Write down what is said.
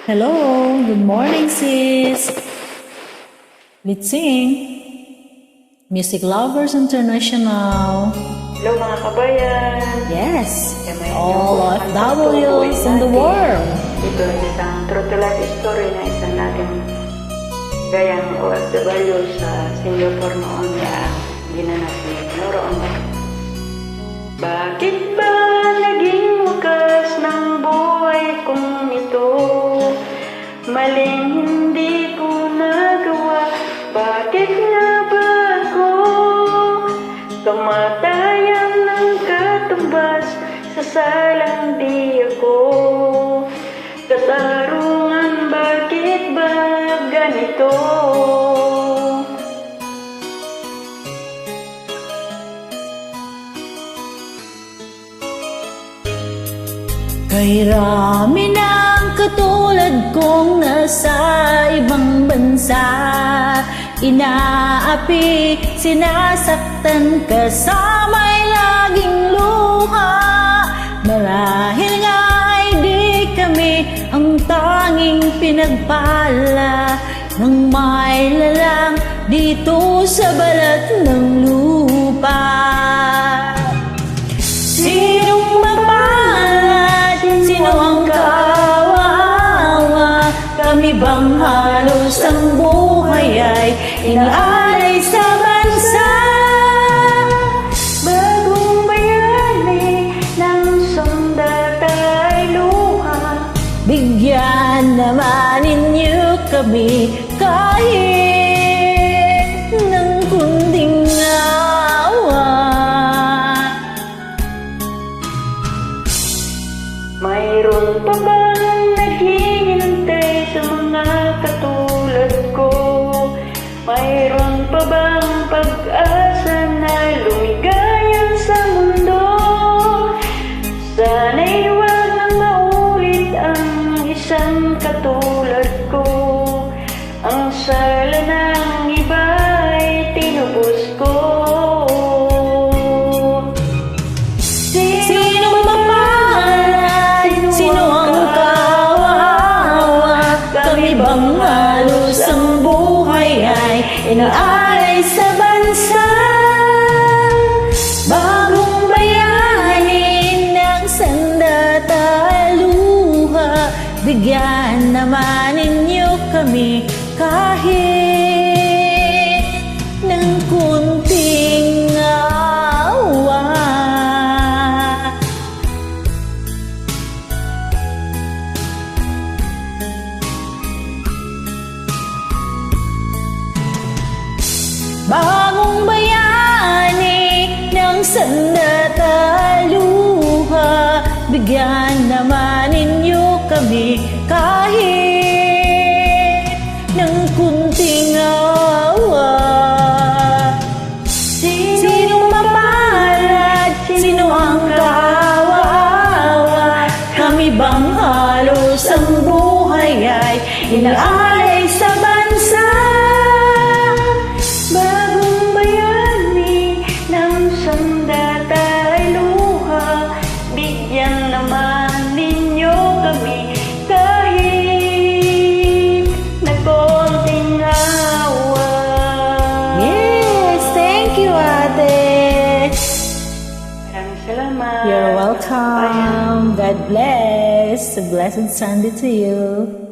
Hello, good morning sis. Let's sing. Music Lovers International. Hello mga kabayan! Yes, Kami all ang OFWs in the world. Ito ay isang true to life story na isang natin gayang OFW sa Singapore noon na ginanap ni Noroon. Bakit ba naging wakas ng buhay kong ito? Maling hindi ko nagawa. Bakit nga ba ako kamatayan ng katumbas? Sasalang di ako katarungan. Bakit ba ganito? Kay rami ng katulad kong nasa ibang bansa, inaapi, sinasaktan, kasama'y laging luha. Marahil nga ay di kami ang tanging pinagpala ng may lalang dito sa balat ng lupa. Sinong mapalad? Sino ang kawawa? Kami bang halos ang buhay ay inaalay sa bansa? Bagong bayani ng sandata ay luha. Bigyan naman ninyo kami kahit ng kunting awa. Mayroon pa bang naghihintay sa mga katulad ko? Mayroon pa bang pag-asa na lumigaya sa mundo? Sana'y huwag nang maulit ang isang katulad ko. Ang sala ng iba'y tinubos ko. Sinong mapalad? Sino ang kawawa? Kami bang halos ang buhay ay inaalay sa bansa? Bagong bayani ng sandata luha. Bigyan naman ninyo kami kahit ng kunting awa. Bagong bayani ng sandata luha. Bigyan naman ninyo kami kahit ng kunting awa. Sinong mapalad? Sino ang kawawa? Kami bang halos ang buhay ay inaalay sa bansa? Bagong bayani ng sandata ay luha. Bigyan naman ninyo kami kahit na konting awa. Yes, thank you, ate. Maraming salamat. You're welcome. God bless. A blessed Sunday to you.